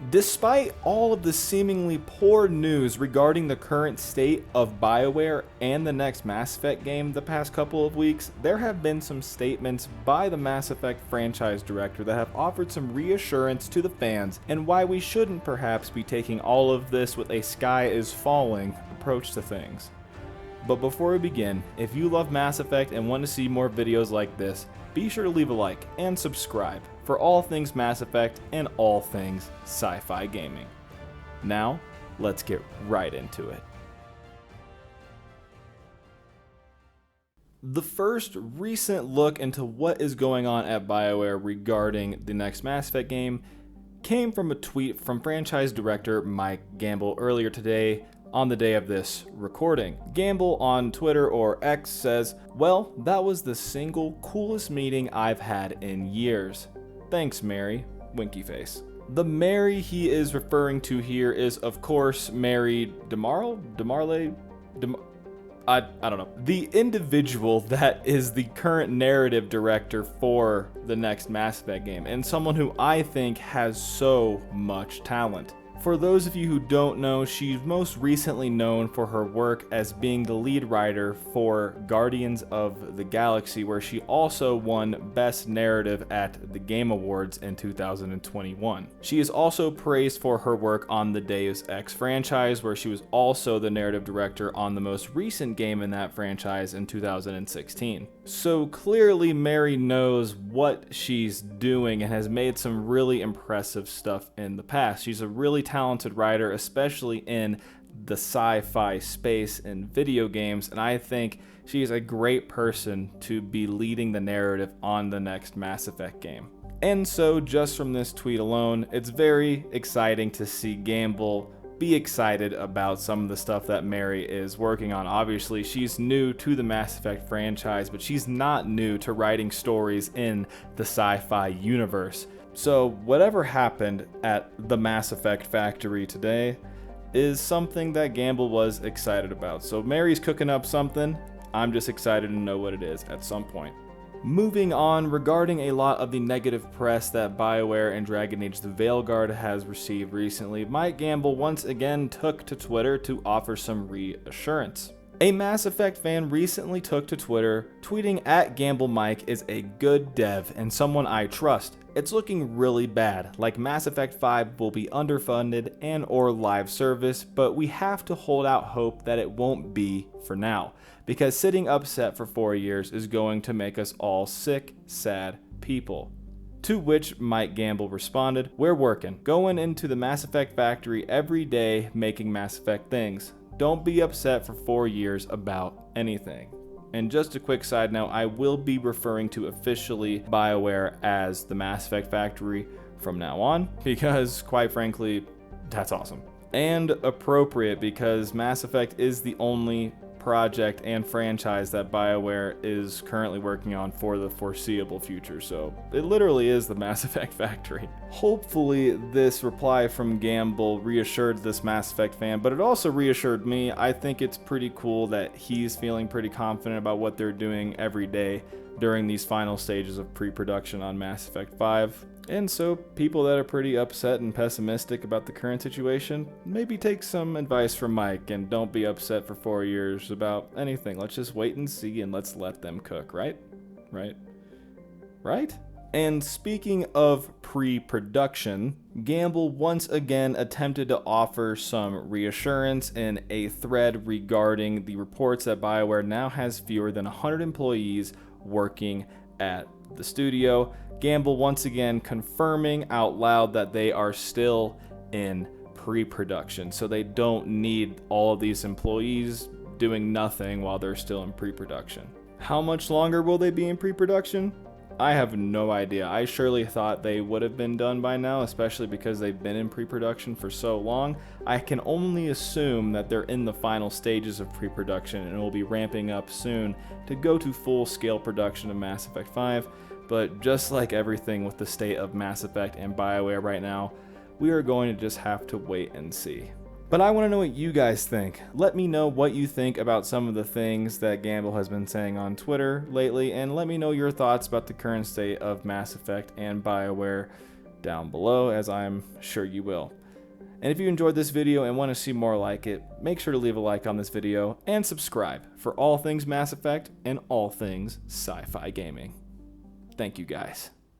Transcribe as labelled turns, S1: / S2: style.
S1: Despite all of the seemingly poor news regarding the current state of BioWare and the next Mass Effect game the past couple of weeks, there have been some statements by the Mass Effect franchise director that have offered some reassurance to the fans and why we shouldn't perhaps be taking all of this with a sky is falling approach to things. But before we begin, if you love Mass Effect and want to see more videos like this, be sure to leave a like and subscribe for all things Mass Effect and all things sci-fi gaming. Now, let's get right into it. The first recent look into what is going on at BioWare regarding the next Mass Effect game came from a tweet from franchise director Mike Gamble earlier today on the day of this recording. Gamble on Twitter or X says, "Well, that was the single coolest meeting I've had in years. Thanks, Mary," winky face. The Mary he is referring to here is, of course, Mary DeMarle? I don't know. The individual that is the current narrative director for the next Mass Effect game, and someone who I think has so much talent. For those of you who don't know, she's most recently known for her work as being the lead writer for Guardians of the Galaxy, where she also won Best Narrative at the Game Awards in 2021. She is also praised for her work on the Deus Ex franchise, where she was also the narrative director on the most recent game in that franchise in 2016. So clearly Mary knows what she's doing and has made some really impressive stuff in the past. She's a really talented writer, especially in the sci-fi space in video games, and I think she's a great person to be leading the narrative on the next Mass Effect game. And so just from this tweet alone, it's very exciting to see Gamble be excited about some of the stuff that Mary is working on. Obviously, she's new to the Mass Effect franchise, but she's not new to writing stories in the sci-fi universe. So whatever happened at the Mass Effect factory today is something that Gamble was excited about. So Mary's cooking up something. I'm just excited to know what it is at some point. Moving on, regarding a lot of the negative press that BioWare and Dragon Age the Veilguard has received recently, Mike Gamble once again took to Twitter to offer some reassurance. A Mass Effect fan recently took to Twitter, tweeting at Gamble Mike is a good dev and someone I trust. It's looking really bad, like Mass Effect 5 will be underfunded and or live service, but we have to hold out hope that it won't be for now, because sitting upset for 4 years is going to make us all sick, sad people. To which Mike Gamble responded, "We're working, going into the Mass Effect factory every day making Mass Effect things. Don't be upset for 4 years about anything." And just a quick side note, I will be referring to officially BioWare as the Mass Effect Factory from now on, because quite frankly, that's awesome. And appropriate, because Mass Effect is the only project and franchise that BioWare is currently working on for the foreseeable future, so it literally is the Mass Effect factory. Hopefully this reply from Gamble reassured this Mass Effect fan, but it also reassured me. I think it's pretty cool that he's feeling pretty confident about what they're doing every day during these final stages of pre-production on Mass Effect 5. And so people that are pretty upset and pessimistic about the current situation, maybe take some advice from Mike and don't be upset for 4 years about anything. Let's just wait and see and let's let them cook, right? Right? And speaking of pre-production, Gamble once again attempted to offer some reassurance in a thread regarding the reports that BioWare now has fewer than 100 employees working at the studio. Gamble once again confirming out loud that they are still in pre-production, so they don't need all of these employees doing nothing while they're still in pre-production. How much longer will they be in pre-production? I have no idea. I surely thought they would have been done by now, especially because they've been in pre-production for so long. I can only assume that they're in the final stages of pre-production and will be ramping up soon to go to full-scale production of Mass Effect 5. But just like everything with the state of Mass Effect and BioWare right now, we are going to just have to wait and see. But I want to know what you guys think. Let me know what you think about some of the things that Gamble has been saying on Twitter lately, and let me know your thoughts about the current state of Mass Effect and BioWare down below, as I'm sure you will. And if you enjoyed this video and want to see more like it, make sure to leave a like on this video and subscribe for all things Mass Effect and all things sci-fi gaming. Thank you guys.